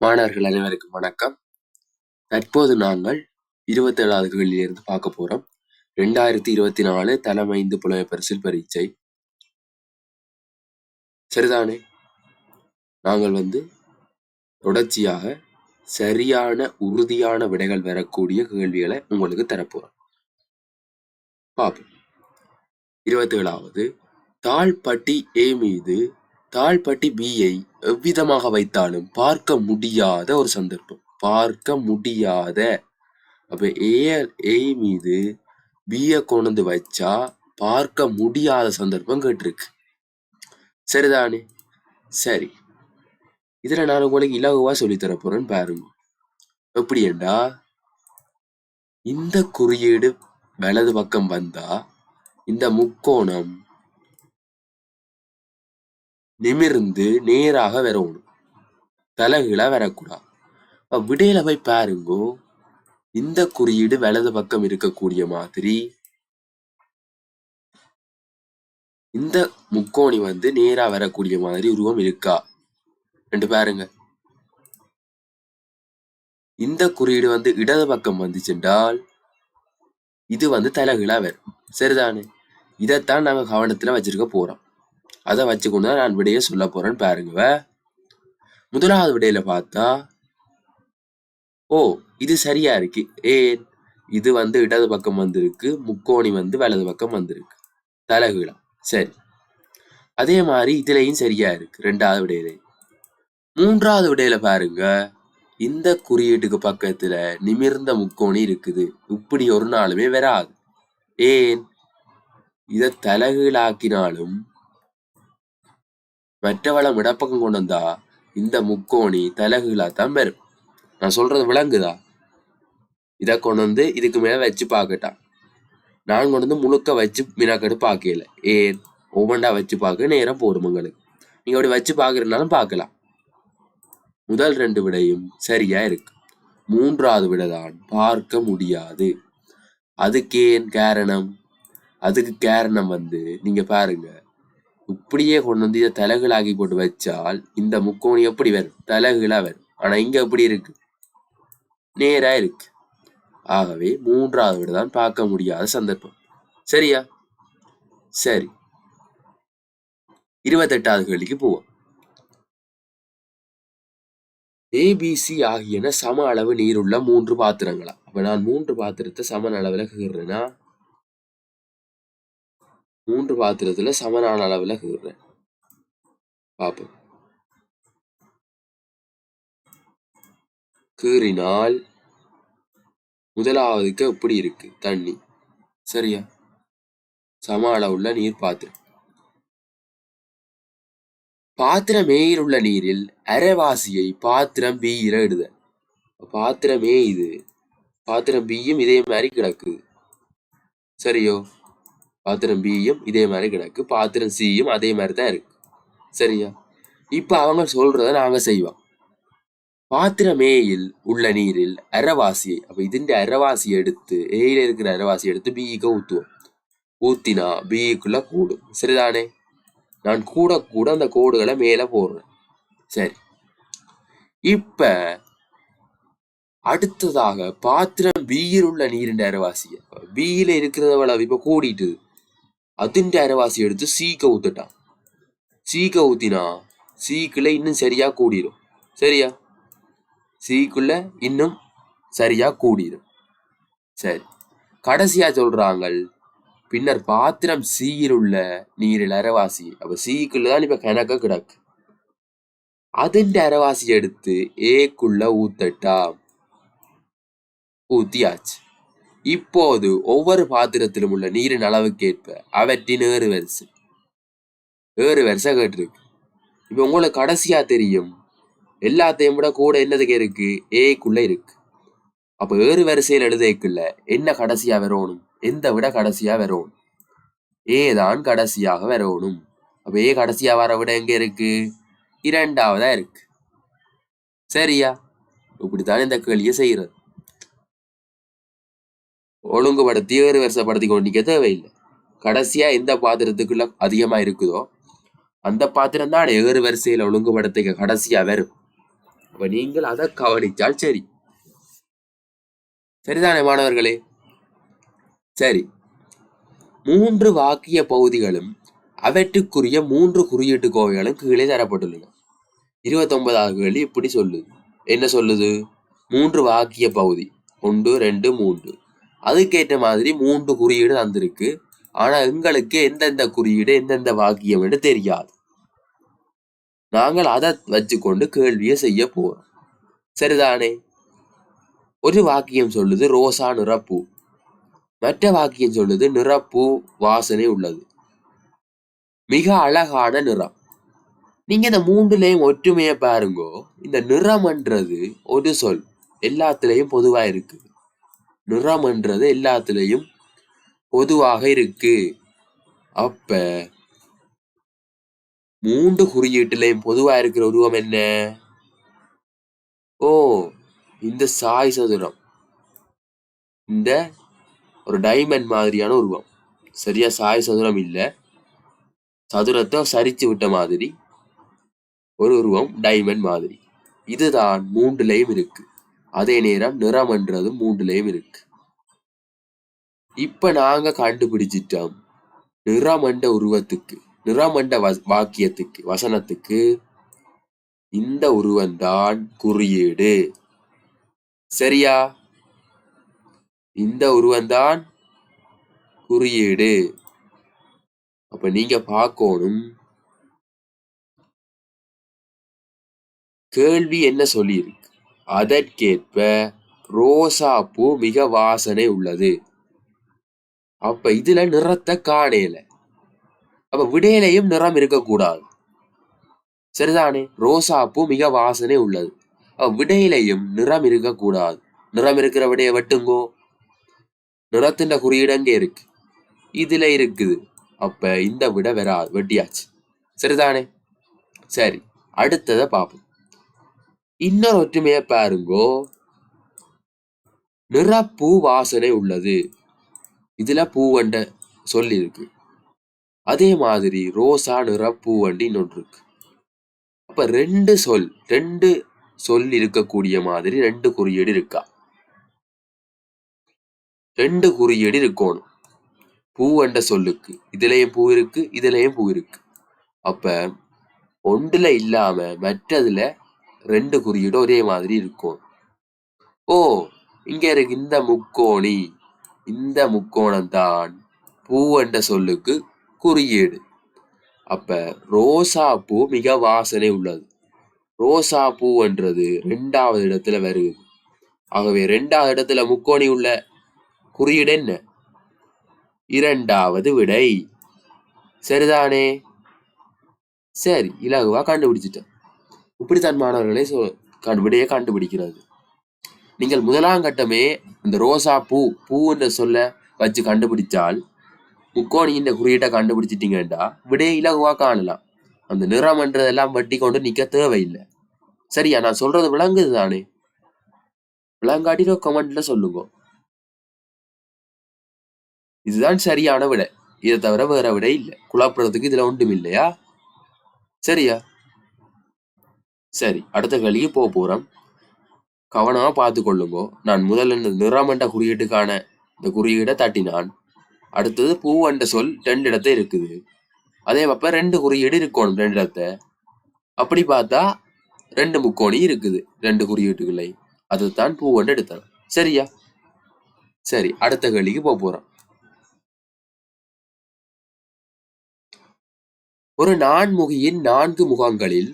மாணவர்கள் அனைவருக்கும் வணக்கம். தற்போது நாங்கள் 27வது கேள்வியிலிருந்து பார்க்க போறோம். 2024 தரம் 5 புலமை பரிசில் பரீட்சை. சரிதானே? நாங்கள் தொடர்ச்சியாக சரியான உறுதியான விடைகள் வரக்கூடிய கேள்விகளை உங்களுக்கு தரப்போறோம். பார்ப்போம். 27வது, தாழ்பட்டி A மீது தாழ்பட்டி B-யை எவ்விதமாக வைத்தாலும் பார்க்க முடியாத ஒரு சந்தர்ப்பம். பார்க்க முடியாத. அப்ப A மீது B-யை கொண்டு வச்சா பார்க்க முடியாத சந்தர்ப்பம் கேட்டிருக்கு. சரிதானே? சரி, இதுல நான் உங்களுக்கு இலகுவா சொல்லித்தர போறேன்னு பாருங்க. எப்படி என்றா, இந்த குறியீடு வலது பக்கம் வந்தா இந்த முக்கோணம் நிமிர்ந்து நேராக வரணும், தலைகீழா வரக்கூடாது. விடையில போய் பாருங்கோ, இந்த குறியீடு வலது பக்கம் இருக்கக்கூடிய மாதிரி இந்த முக்கோணி நேரா வரக்கூடிய மாதிரி உருவம் இருக்கா என்று பாருங்க. இந்த குறியீடு இடது பக்கம் வந்துச்சுன்றால் இது தலைகீழா வரும். சரிதானே? இதைத்தான் நாங்க கவனத்துல வச்சிருக்க போறோம். அதை வச்சுக்கொண்டுதான் நான் விடையை சொல்ல போறேன்னு பாருங்க. முதலாவது விடையில பார்த்தா, ஓ இது சரியா இருக்கு. ஏன்? இது இடது பக்கம் வந்திருக்கு, முக்கோணி வலது பக்கம் வந்திருக்கு, தலைகீழா. சரி, அதே மாதிரி இதுலயும் சரியா இருக்கு. ரெண்டாவது விடையில. மூன்றாவது விடையில பாருங்க, இந்த குறியீட்டுக்கு பக்கத்துல நிமிர்ந்த முக்கோணி இருக்குது. இப்படி ஒரு நாளுமே வராது. ஏன்? இதை தலைகீழாக்கினாலும் மற்றவளம் இடப்பக்கம் கொண்டு வந்தா இந்த முக்கோணி தலைகீழா தான் வரும். நான் சொல்றது விளங்குதா? இதை கொண்டு இதுக்கு மேல வச்சு பார்க்கட்டான். நான் கொண்டு முழுக்க வச்சு மினாக்கடு பார்க்கல. ஏன்? ஒவ்வொன்றா வச்சு பார்க்க நேரம் போடும் உங்களுக்கு. நீங்க அப்படி வச்சு பார்க்கறதுனாலும் பார்க்கலாம். முதல் ரெண்டு விடையும் சரியா இருக்கு. மூன்றாவது விடைதான் பார்க்க முடியாது. அதுக்கு ஏன் காரணம்? அதுக்கு காரணம் நீங்க பாருங்க, இப்படியே கொண்டு இதை தலைகீழாக்கி போட்டு வச்சால் இந்த முக்கோணி எப்படி வரும்? தலைகீழா வரும். ஆனா இங்க எப்படி இருக்கு? நேரா இருக்கு. ஆகவே மூன்றாவது விடைதான் பார்க்க முடியாத சந்தர்ப்பம். சரியா? சரி, 28வது கேள்விக்கு போவோம். ABC ஆகியன சம அளவு நீருள்ள 3 பாத்திரங்களா? அப்ப நான் 3 பாத்திரத்தை சம அளவுல கீறேன்னா, 3 பாத்திரத்துல சமனான அளவுல கீறேன். பாப்போம். கீறினால் முதலாவதுக்கு எப்படி இருக்கு? தண்ணி. சரியா? சம அளவுள்ள நீர் பாத்திரம். பாத்திரம் மேயில் உள்ள நீரில் அரைவாசியை பாத்திரம் B-யில இடுத. பாத்திரம் A இது, பாத்திரம் B-யும் இதே மாதிரி கிடக்கு. சரியோ? பாத்திரம் B-யும் இதே மாதிரி கிடக்கு, பாத்திரம் C-யும் அதே மாதிரி தான் இருக்கு. சரியா? இப்ப அவங்க சொல்றத நாங்க செய்வோம். பாத்திரம் A-யில் உள்ள நீரில் அரைவாசியை, அப்ப இதுண்ட அரைவாசியை எடுத்து, A-யில இருக்கிற அரைவாசியை எடுத்து B-க்கு ஊத்துவோம். ஊத்தினா B-க்குள்ள கூடும். சரிதானே? நான் கூட கூட அந்த கோடுகளை மேல போடுறேன். சரி, இப்ப அடுத்ததாக பாத்திரம் B-யில் உள்ள நீரின் அரைவாசிய, B-யில இருக்கிறத இப்ப கூடிட்டு அதிண்ட அரைவாசி எடுத்து C-க்கு ஊத்துட்டான். C-க்கு ஊத்தினா C-க்குள்ள இன்னும் சரியா கூடிரும். சரியா? C-க்குள்ள இன்னும் சரியா கூடிரும். சரி, கடைசியா சொல்றாங்க, பின்னர் பாத்திரம் C-யில் உள்ள நீரில் அரைவாசி, அப்ப C-க்குள்ளதான் இப்ப கணக்க கிடக்கு, அதிண்ட அரைவாசி எடுத்து A-க்குள்ள ஊத்தட்டா. ஊத்தியாச்சு. இப்போது ஒவ்வொரு பாத்திரத்திலும் உள்ள நீரின் அளவுக்கேற்ப அவற்றின் ஏறு வரிசை கேட்டிருக்கு. இப்ப உங்களுக்கு கடைசியா தெரியும், எல்லாத்தையும் விட கூட என்னதுக்கு இருக்கு? A-க்குள்ள இருக்கு. அப்ப ஏறு வரிசையில் எழுதைக்குள்ள என்ன கடைசியா வரணும்? எந்த விட கடைசியா வரணும்? A தான் கடைசியாக வரணும். அப்ப A கடைசியா வர விட எங்க இருக்கு? இரண்டாவதா இருக்கு. சரியா? இப்படித்தான் இந்த கேள்வியை செய்யறது. ஒழுங்குபடுத்தி ஏறு வரிசைப்படுத்தி கொண்டிக்க தேவையில்லை. கடைசியா எந்த பாத்திரத்துக்குள்ள அதிகமா இருக்குதோ அந்த பாத்திரம் தான் ஏறு வரிசையில ஒழுங்குபடுத்திக்க கடைசியா வரும். அப்ப நீங்கள் அதை கவனிச்சால் சரி. சரிதானே மாணவர்களே? சரி, 3 வாக்கிய பகுதிகளும் அவற்றுக்குரிய 3 குறியீட்டு கோவைகளும் கீழே தரப்பட்டுள்ளன. 29வது கேள்வி இப்படி சொல்லுது. என்ன சொல்லுது? 3 வாக்கிய பகுதி 1 2 3, அதுக்கேற்ற மாதிரி 3 குறியீடு தந்திருக்கு. ஆனா எங்களுக்கு எந்தெந்த குறியீடு எந்தெந்த வாக்கியம் என்று தெரியாது. நாங்கள் அதை வச்சுக்கொண்டு கேள்வியை செய்ய போறோம். சரிதானே? ஒரு வாக்கியம் சொல்லுது ரோசா நிறப்பூ, மற்ற வாக்கியம் சொல்லுது நிறப்பூ வாசனை உள்ளது, மிக அழகான நிறம். நீங்க இந்த 3லையும் ஒற்றுமையை பாருங்கோ. இந்த நிறம்ன்றது ஒரு சொல் எல்லாத்துலயும் பொதுவா இருக்கு. நிறம்ன்றது எல்லாத்துலயும் பொதுவாக இருக்கு. அப்ப 3 குறியீட்டுலையும் பொதுவா இருக்கிற உருவம் என்ன? ஓ, இந்த சாய் சதுரம், இந்த ஒரு டைமண்ட் மாதிரியான உருவம். சரியா? சாய் சதுரம் இல்ல, சதுரத்தை சரிச்சு விட்ட மாதிரி ஒரு உருவம், டைமண்ட் மாதிரி. இதுதான் 3லையும் இருக்கு. அதே நேரம் நிறம்ன்றது 3லையும் இருக்கு. இப்ப நாங்க கண்டுபிடிச்சிட்டோம் நிறமண்ட உருவத்துக்கு, நிறமண்ட வாக்கியத்துக்கு, வசனத்துக்கு இந்த உருவம்தான் குறியீடு. சரியா? இந்த உருவம்தான் குறியீடு. அப்ப நீங்க பார்க்கணும் கேள்வி என்ன சொல்லி இருக்கு. அதற்கேற்ப ரோசா பூ மிக வாசனை உள்ளது. அப்ப இதுல நிறத்தை காணல. அப்ப விடையிலையும் நிறம் இருக்கக்கூடாது. சரிதானே? ரோசா பூ மிக வாசனை உள்ளது. விடையிலையும் நிறம் இருக்கக்கூடாது. நிறம் இருக்கிற விடைய வெட்டுங்கோ. நிறத்தின் குறியீடு அங்கே இருக்கு, இதுல இருக்குது. அப்ப இந்த விட வராது, வெட்டியாச்சு. சரிதானே? சரி, அடுத்ததை பார்ப்போம். இன்னொரு ஒற்றுமையை பாருங்கோ. நிறப்பூ வாசனை உள்ளது, இதுல பூவண்ட சொல்லி இருக்கு. அதே மாதிரி ரோசா நிறப்பூ வண்டி இன்னொன்று இருக்கு. அப்ப ரெண்டு சொல் இருக்கக்கூடிய மாதிரி 2 குறியீடு இருக்கா? 2 குறியீடு இருக்கணும் பூவண்ட சொல்லுக்கு. இதுலயும் பூ இருக்கு, இதுலயும் பூ இருக்கு. அப்ப ஒன்றுல இல்லாம மற்றதுல 2 குறியீடு ஒரே மாதிரி இருக்கும். ஓ, இங்க இருக்கு இந்த முக்கோணி, இந்த முக்கோணம் தான் பூவண்ட சொல்லுக்கு குறியீடு. அப்ப ரோசா பூ மிக வாசனை உள்ளது. ரோசா பூன்றது 2வது இடத்துல வருது. ஆகவே 2வது இடத்துல முக்கோணி உள்ள குறியீடு என்ன? 2வது விடை. சரிதானே? சரி, இலகுவா கண்டுபிடிச்சிட்டேன். இப்படித்தான் மாணவர்களே விடையை கண்டுபிடிக்கிறது. நீங்கள் 1ஆம் கட்டமே இந்த ரோசா பூன்னு சொல்ல வச்சு கண்டுபிடிச்சால் முக்கோணியின் குறியீட்டை கண்டுபிடிச்சிட்டீங்கடா விடையை இலகுவா காணலாம். அந்த நிறம்ன்றதெல்லாம் வட்டி கொண்டு நிக்க தேவையில்லை. சரியா? நான் சொல்றது விளங்குது தானே? விளங்காட்டினோ கமெண்ட்ல சொல்லுங்க. இதுதான் சரியான விடை, இதை தவிர வேற விடை இல்லை. குழப்பறதுக்கு இதுல ஒன்றும் இல்லையா? சரியா? சரி, அடுத்த கேள்விக்கு போறோம். கவனமா பார்த்து கொள்ளுங்க. நான் முதல்ல இந்த நிறமண்ட குறியீட்டுக்கான இந்த குறியீடை தட்டினான். அடுத்தது பூவண்ட சொல் 2 இடத்த இருக்குது. அதே அப்ப 2 குறியீடு இருக்கணும் 2 இடத்த. அப்படி பார்த்தா 2 முக்கோணி இருக்குது 2 குறியீட்டுகளை. அதுதான் பூவண்ட எடுத்தோம். சரியா? சரி, அடுத்த கேள்விக்கு போறோம். ஒரு நான்முகியின் 4 முகங்களில்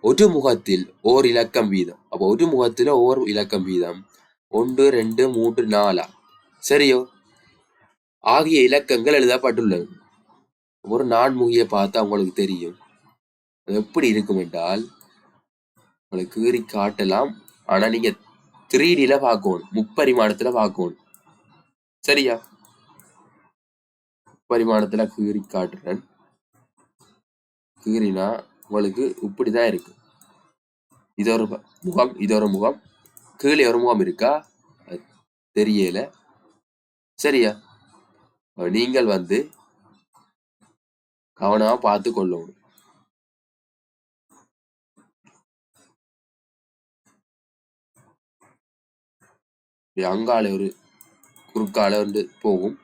ஒரு முகத்தில் ஓர் இலக்கம் வீதம். அப்ப ஒரு முகத்துல ஓர் இலக்கம் வீதம் 1 2 3 4 சரியோ ஆகிய இலக்கங்கள் எழுதப்பட்டுள்ளது. ஒரு நான்முகியை பார்த்தா உங்களுக்கு தெரியும் அது எப்படி இருக்கும் என்றால், உங்களுக்கு கீறி காட்டலாம். ஆனா நீங்க 3Dல பார்க்கணும், முப்பரிமாணத்துல பார்க்கணும். சரியா? பரிமாணத்துல கீறி காட்டுறேன். கீறினா உங்களுக்கு இப்படிதான் இருக்கு. இது ஒரு முகம், இது ஒரு முகம், கீழே ஒரு முகம் இருக்கா தெரியல. சரியா? நீங்கள் கவனமா பார்த்து கொள்ளணும். அங்கால ஒரு குறுக்கால வந்து போகும்.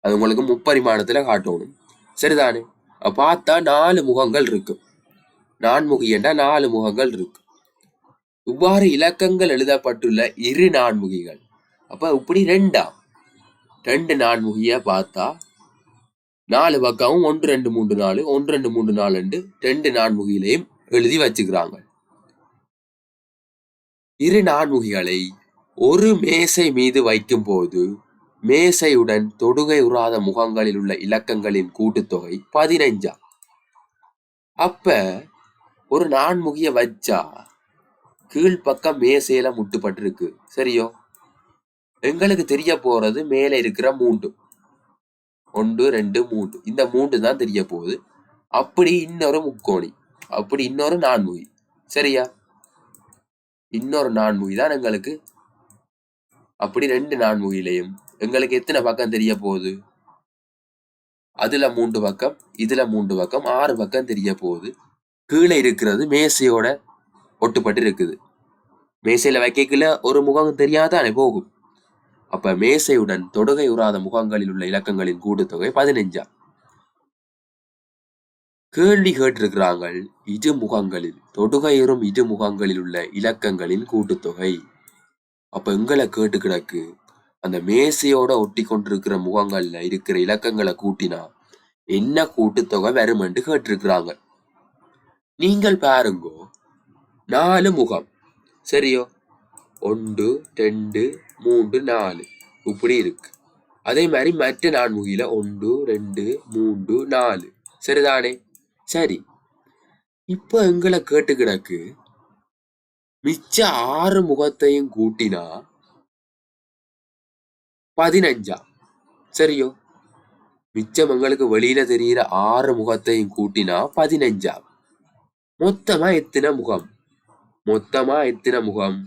அது உங்களுக்கு முப்பரிமாணத்துல காட்டணும். சரிதானே? பார்த்தா 4 முகங்கள் இருக்கு. நான்முகி என்றா 4 முகங்கள் இருக்கு. இவ்வாறு இலக்கங்கள் எழுதப்பட்டுள்ள இரு நான்முகிகள். அப்ப இப்படி ரெண்டு நான்முகிய பார்த்தா 4 பக்கமும் 1 2 3 4 1 2 3 4 ரெண்டு நான்முகியிலையும் எழுதி வச்சுக்கிறாங்க. இரு நான்முகிகளை ஒரு மேசை மீது வைக்கும் போது மேசையுடன் தொடுகை உறாத முகங்களில் உள்ள இலக்கங்களின் கூட்டுத்தொகை 15. அப்ப ஒரு நான்முகிய வச்சா கீழ்பக்கம் மேசையில முட்டுப்பட்டிருக்கு. சரியோ? எங்களுக்கு தெரிய போறது மேல இருக்கிற 3 1 2 3 இந்த 3 தான் தெரிய போகுது. அப்படி இன்னொரு முக்கோணி, அப்படி இன்னொரு நான்முகி. சரியா? இன்னொரு நான்முகி தான் எங்களுக்கு. அப்படி 2 நான்முகிலையும் எங்களுக்கு எத்தனை பக்கம் தெரிய போகுது? அதுல 3 பக்கம், இதுல 3 பக்கம், 6 பக்கம் தெரிய போகுது. கீழே இருக்கிறது மேசையோட ஒட்டுப்பட்டு இருக்குது. மேசையில வைக்கல ஒரு முகம் தெரியாதானே போகும். அப்ப மேசையுடன் தொடுகை உறாத முகங்களில் உள்ள இலக்கங்களின் கூட்டுத்தொகை 15. கேள்வி கேட்டிருக்கிறாங்க, இரு முகங்களில் தொடுகையுறும் இரு முகங்களில் உள்ள இலக்கங்களின் கூட்டுத்தொகை. அப்ப எங்களை கேட்டு கிடக்கு, அந்த மேசையோட ஒட்டி கொண்டிருக்கிற முகங்கள்ல இருக்கிற இலக்கங்களை கூட்டினா என்ன கூட்டுத்தொகை வரும் என்று கேட்டிருக்கிறாங்க. நீங்கள் பாருங்கோ, 4 முகம். சரியோ? 1 2 3 4 இப்படி இருக்கு. அதே மாதிரி மற்ற நான்முகியில 1 2 3 4. சரிதானே? சரி. இப்ப எங்களை கேட்டு கிடக்கு, மிச்ச 6 முகத்தையும் கூட்டினா 15. சரியோ? மிச்சம் எங்களுக்கு வெளியில தெரிகிற 6 முகத்தையும் கூட்டினா 15. மொத்தமா எத்தனை முகம்? மொத்தமா எத்தனை முகம்?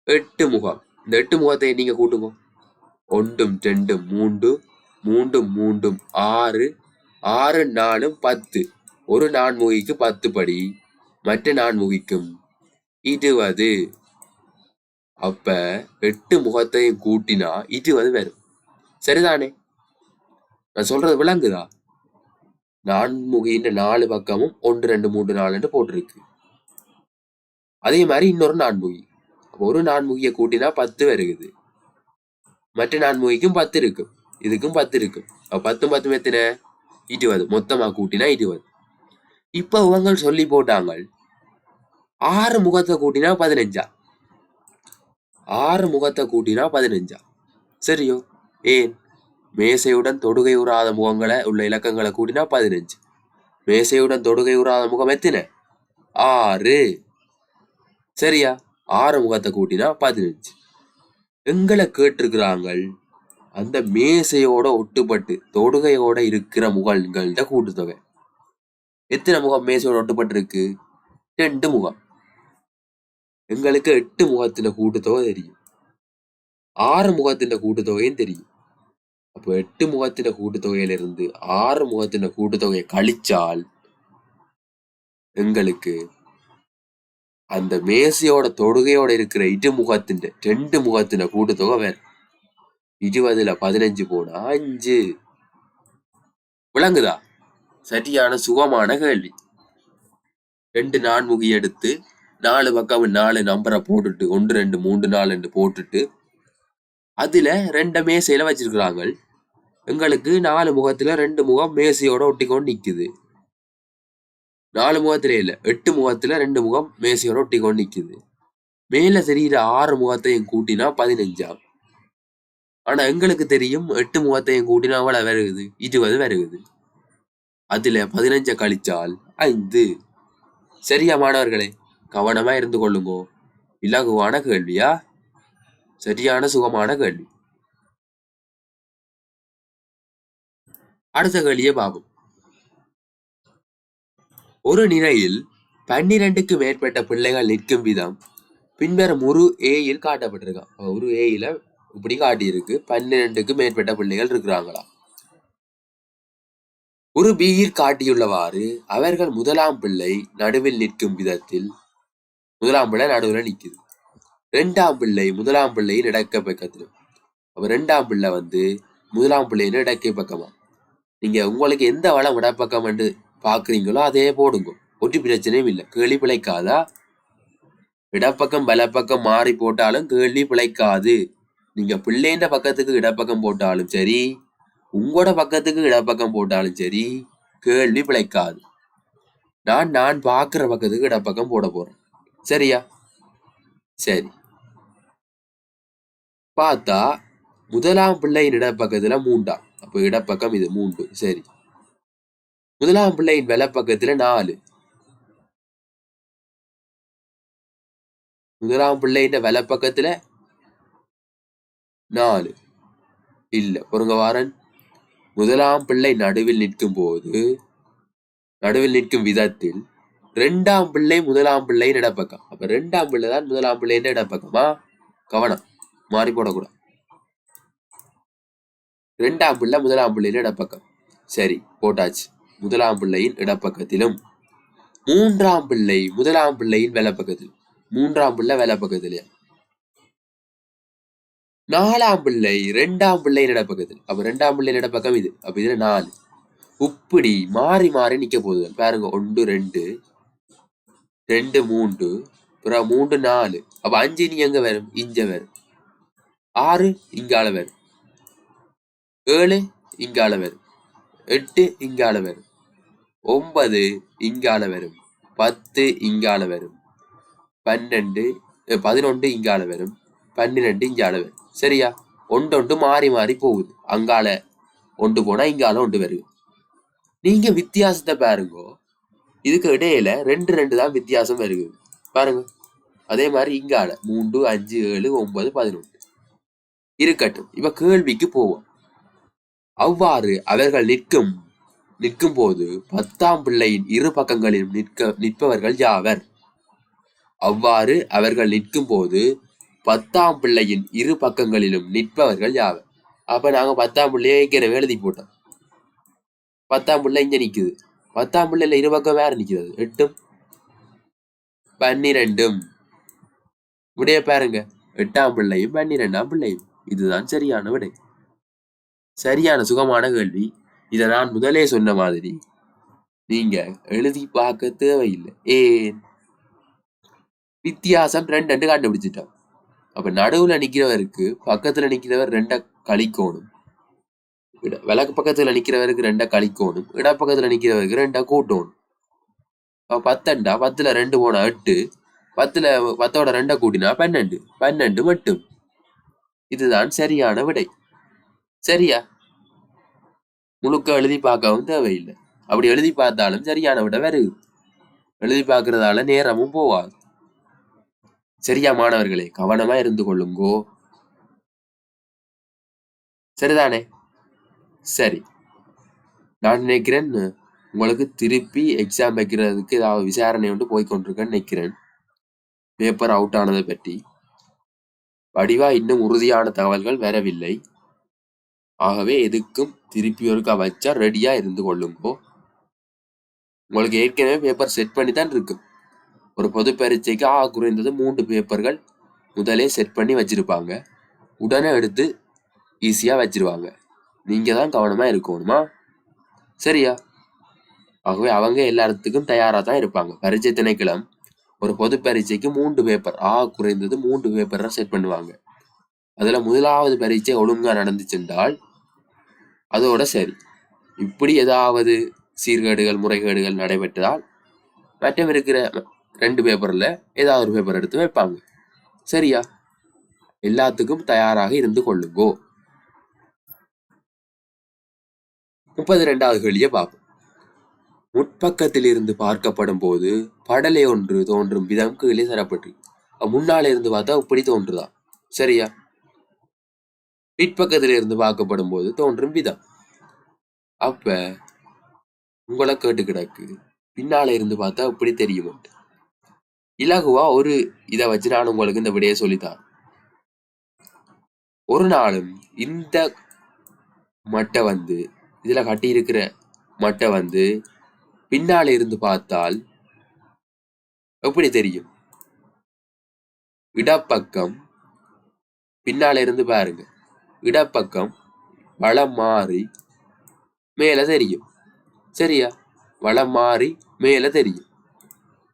8 முகம். இந்த 8 முகத்தை நீங்க கூட்டுங்க. 1 2 3 3 3 6 6 4 10. ஒரு நான்முகிக்கு 10 படி, மற்ற நான்முகிக்கும் 20. அப்ப 8 முகத்தையும் கூட்டினா 20 வரும். சரிதானே? நான் சொல்றது விளங்குதா? நான்முகின்ற 4 பக்கமும் 1 2 3 4 போட்டிருக்கு. அதே மாதிரி இன்னொரு நான்முகி, ஒரு நான்முகியை கூட்டினா 10 வருகுது. மற்ற நான்முகிக்கும் 10 இருக்கு, இதுக்கும் 10 இருக்கு. 10 10 எத்தனை? 20. மொத்தமா கூட்டினா 20. இப்ப இவங்க சொல்லி போட்டாங்க, 6 முகத்தை கூட்டினா 15. 6 முகத்தை கூட்டினா 15. சரியோ? ஏன்? மேசையுடன் தொடுகை உறாத முகங்களை உள்ள இலக்கங்களை கூட்டினா 15. மேசையுடன் தொடுகை உறாத முகம் எத்தனை? 6. சரியா? 6 முகத்தை கூட்டினா 15. எங்களை கேட்டிருக்கிறாங்க, அந்த மேசையோட ஒட்டுப்பட்டு தொடுகையோட இருக்கிற முகங்கள்ட கூட்டுத்தொகை. எத்தனை முகம் மேசையோட ஒட்டுப்பட்டு இருக்கு? 2 முகம். எங்களுக்கு 8 முகத்தின கூட்டுத்தொகை தெரியும், 6 முகத்தின கூட்டுத்தொகையும் தெரியும். அப்போ 8 முகத்தின கூட்டுத்தொகையிலிருந்து 6 முகத்தின கூட்டுத்தொகையை கழிச்சால் எங்களுக்கு அந்த மேசையோட தொடுகையோட இருக்கிற 2 முகத்தின கூட்டுத்தொகை வேற. 20ல 15 போனா 5. விளங்குதா? சரியான சுகமான கேள்வி. 2 நான்முகி எடுத்து 4 பக்கம் 4 நம்பரை போட்டுட்டு 1 2 3 4 போட்டுட்டு அதுல 2 மேசையில வச்சிருக்கிறாங்க. எங்களுக்கு 4 முகத்துல 2 முகம் மேசையோட ஒட்டிக்கொண்டு நிக்குது. 4 முகத்திலே இல்ல, 8 முகத்துல 2 முகம் மேசையோட ஒட்டிக்கொண்டு நிக்குது. மேல தெரிகிற 6 முகத்தையும் கூட்டினா 15. ஆனா எங்களுக்கு தெரியும் 8 முகத்தையும் கூட்டினா அவ்வளவு வருகுது, 20 வருகுது. அதுல 15 கழிச்சால் 5. சரியா மாணவர்களே? கவனமா இருந்து கொள்ளுங்கோ. இலகுவான கேள்வியா? சரியான சுகமான கேள்வி. அடுத்த கேள்வியை பார்ப்போம். ஒரு நிலையில் 12க்கு மேற்பட்ட பிள்ளைகள் நிற்கும் விதம் பின்வரும் ஒரு ஏயில் காட்டப்பட்டிருக்கான். ஒரு ஏயில இப்படி காட்டியிருக்கு, 12க்கு மேற்பட்ட பிள்ளைகள் இருக்கிறாங்களா. ஒரு பியில் காட்டியுள்ளவாறு அவர்கள் முதலாம் பிள்ளை நடுவில் நிற்கும் விதத்தில், முதலாம் பிள்ளை நடுவில் நிற்குது, ரெண்டாம் பிள்ளை முதலாம் பிள்ளையின் இடக்க பக்கத்திலும். அப்ப ரெண்டாம் பிள்ளை முதலாம் பிள்ளையின் இடக்கை பக்கமா. நீங்க உங்களுக்கு எந்த வளம் இடப்பக்கம் என்று பாக்குறீங்களோ அதே போடுங்க, ஒரு பிரச்சனையும் இல்லை. கேள்வி பிழைக்காதா? இடப்பக்கம் வலப்பக்கம் மாறி போட்டாலும் கேள்வி பிழைக்காது. நீங்க பிள்ளைன்ற பக்கத்துக்கு இடப்பக்கம் போட்டாலும் சரி, உங்களோட பக்கத்துக்கு இடப்பக்கம் போட்டாலும் சரி, கேள்வி பிழைக்காது. நான் பாக்குற பக்கத்துக்கு இடப்பக்கம் போட போறேன். சரியா? சரி. பார்த்தா முதலாம் பிள்ளையின் இடப்பக்கத்துல 3. அப்ப இடப்பக்கம் இது 3. சரி. முதலாம் பிள்ளையின் வலப்பக்கத்துல 4. முதலாம் பிள்ளையின் வலப்பக்கத்துல 4 இல்ல. பொருங்க வாரன். முதலாம் பிள்ளை நடுவில் நிற்கும் விதத்தில் ரெண்டாம் பிள்ளை முதலாம் பிள்ளையின் இடப்பக்கம். அப்ப ரெண்டாம் பிள்ளை தான் முதலாம் பிள்ளையின் இடப்பக்கமா? கவனம், மாறி போடக்கூடாது. ரெண்டாம் பிள்ளை முதலாம் பிள்ளையின் இடப்பக்கம். சரி, போட்டாச்சு. முதலாம் பிள்ளையின் இடப்பக்கத்திலும் மூன்றாம் பிள்ளை முதலாம் பிள்ளையின் வலப்பக்கத்தில். மூன்றாம் பிள்ளை வலப்பக்கத்திலே. நாலாம் பிள்ளை ரெண்டாம் பிள்ளையின் இடப்பக்கத்தில். அப்ப ரெண்டாம் பிள்ளையின் இடப்பக்கம் இது. அப்ப இதுல 4. இப்படி மாறி மாறி நிக்க போகுது பாருங்க. 1 2 2 3 அப்புறம் 3 4. அப்ப 5 நீ எங்க வரும்? இங்க வரும். 6 இங்கால வரும். 7 இங்கால வரும். 8 இங்கால வரும். 9 இங்கால வரும். 10 இங்கால வரும். 11 இங்கால வரும். 12 இங்கால வரும். சரியா? ஒன்று மாறி மாறி போகுது. அங்கால ஒன்று போனா இங்கால ஒன்று வருது. நீங்க வித்தியாசத்தை பாருங்க. இதுக்கு இடையில 2 2 தான் வித்தியாசம் வருது பாருங்க. அதே மாதிரி இங்கால 3 5 7 9 11 இருக்கட்டும். இப்ப கேள்விக்கு போவோம். அவ்வாறு அவர்கள் நிற்கும் போது 10ஆம் பிள்ளையின் இரு பக்கங்களிலும் நிற்பவர்கள் யாவர்? அவ்வாறு அவர்கள் நிற்கும் போது 10ஆம் பிள்ளையின் இரு பக்கங்களிலும் நிற்பவர்கள் யாவர்? அப்ப நாங்க 10ஆம் பிள்ளையை ஏற்கனவே எழுதி போட்டோம். 10ஆம் பிள்ளை இங்க நிக்குது. 10ஆம் பிள்ளைல இரு பக்கம் வேற நிக்கிறது. 8 12 விடைய பாருங்க. 8ஆம் பிள்ளையும் 12ஆம் பிள்ளையும். இதுதான் சரியான விடை. சரியான சுகமான கேள்வி. இதை நான் முதலே சொன்ன மாதிரி நீங்க எழுதி பார்க்க தேவையில்லை. ஏன்? வித்தியாசம் 2 கண்டுபிடிச்சிட்டோம். அப்ப நடுவுல நிக்கிறவருக்கு பக்கத்துல நிக்கிறவர் 2 கழிக்கோணும். விளக்கு பக்கத்துல நிக்கிறவருக்கு 2 கழிக்கோணும். இடப்பக்கத்துல நிக்கிறவருக்கு 2 கூட்டணும். 10 10ல 2 போனா 8. 10ஓட 2 கூட்டினா 12. 12 மட்டும். இதுதான் சரியான விடை. சரியா? முழுக்க எழுதி பார்க்கவும் தேவையில்லை. அப்படி எழுதி பார்த்தாலும் சரியான விட வருது. எழுதி பார்க்கறதால நேரமும் போவாது. சரியா மாணவர்களே? கவனமா இருந்து கொள்ளுங்கோ. சரிதானே? சரி, நான் நினைக்கிறேன் உங்களுக்கு திருப்பி எக்ஸாம் வைக்கிறதுக்கு ஏதாவது விசாரணை ஒன்று போய்கொண்டிருக்கேன்னு நினைக்கிறேன். பேப்பர் அவுட் ஆனதை பற்றி வடிவா இன்னும் உறுதியான தகவல்கள் வரவில்லை. ஆகவே எதுக்கும் திருப்பி ஒருக்கா வச்சா ரெடியா இருந்து கொள்ளுங்கோ. உங்களுக்கு ஏற்கனவே பேப்பர் செட் பண்ணி தான் இருக்கு. ஒரு பொது பரீட்சைக்கு குறைந்தது 3 பேப்பர்கள் முதலே செட் பண்ணி வச்சிருப்பாங்க. உடனே எடுத்து ஈஸியா வச்சிருவாங்க. நீங்க தான் கவனமா இருக்கணுமா? சரியா? ஆகவே அவங்க எல்லாத்துக்கும் தயாரா தான் இருப்பாங்க. பரீட்சை திணைக்களம் ஒரு பொது பரீட்சைக்கு 3 பேப்பர் குறைந்தது 3 பேப்பர் செட் பண்ணுவாங்க. அதுல முதலாவது பரீட்சை ஒழுங்கா நடந்துச்சென்றால் அதோட சரி. இப்படி ஏதாவது சீர்கேடுகள் முறைகேடுகள் நடைபெற்றால் மற்றம் இருக்கிற 2 பேப்பர்ல ஏதாவது ஒரு பேப்பர் எடுத்து வைப்பாங்க. சரியா? எல்லாத்துக்கும் தயாராக இருந்து கொள்ளுங்கோ. 32வது கேள்வியை பார்ப்போம். முற்பக்கத்தில் இருந்து பார்க்கப்படும் போது படலை ஒன்று தோன்றும் விதம் கீழே தரப்பட்டு முன்னால இருந்து பார்த்தா இப்படி தோன்றுதான். சரியா? பிற்பக்கத்தில் இருந்து பார்க்கப்படும் போது தோன்றும் விதம். அப்ப உங்களை கேட்டு கிடக்கு, பின்னால இருந்து பார்த்தா இப்படி தெரியும். இலகுவா ஒரு இதை வச்சு நான் உங்களுக்கு இந்த விடையை சொல்லித்தான். ஒரு நாளும் இந்த மட்டை இதுல கட்டி இருக்கிற மட்டை பின்னால இருந்து பார்த்தால் எப்படி தெரியும்? இடப்பக்கம் பின்னால இருந்து பாருங்க. இடப்பக்கம் வளம் மாறி மேல தெரியும். சரியா? வளம் மாறி மேல தெரியும்.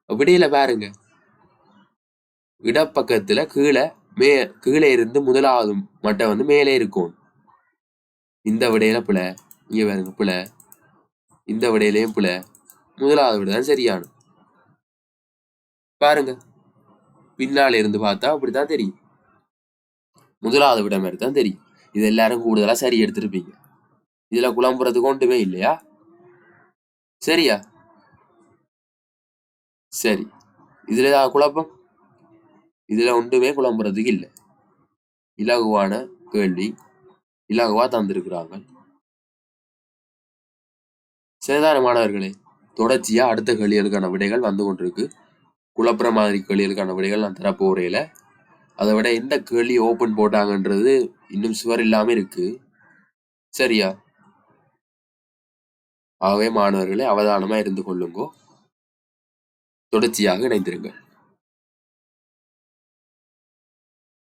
விடையில பாருங்க. இடப்பக்கத்துல கீழே இருந்து முதலாவது மட்டம் வந்து மேலே இருக்கும். இந்த விடையில பிழை. இங்க பாருங்க பிழை. இந்த விடையிலையும் பிழை. முதலாவது விட தான் சரியான. பாருங்க, பின்னால இருந்து பார்த்தா அப்படித்தான் தெரியும். முதலாவது விட மாதிரி தான் தெரியும். இது எல்லாரும் கூடுதலா சரி எடுத்திருப்பீங்க. இதுல குழம்புறதுக்கு ஒன்றுமே இல்லையா? சரியா? சரி. இதுல ஏதாவது குழப்பம்? இதுல ஒன்றுமே குழம்புறதுக்கு இல்லை. இலகுவான கேள்வி, இலகுவா தந்திருக்கிறாங்க. சரிதான மாணவர்களே? தொடர்ச்சியா அடுத்த கேள்விகளுக்கான விடைகள் வந்து கொண்டிருக்கு. குழப்புற மாதிரி கேள்விகளுக்கான விடைகள் நான் தரப்போறையில. அதை விட எந்த கேள்வி ஓபன் போட்டாங்கன்றது இன்னும் சுவர் இல்லாம இருக்கு. சரியா? ஆகவே மாணவர்களே அவதானமா இருந்து கொள்ளுங்கோ. தொடர்ச்சியாக இணைந்திருங்கள்.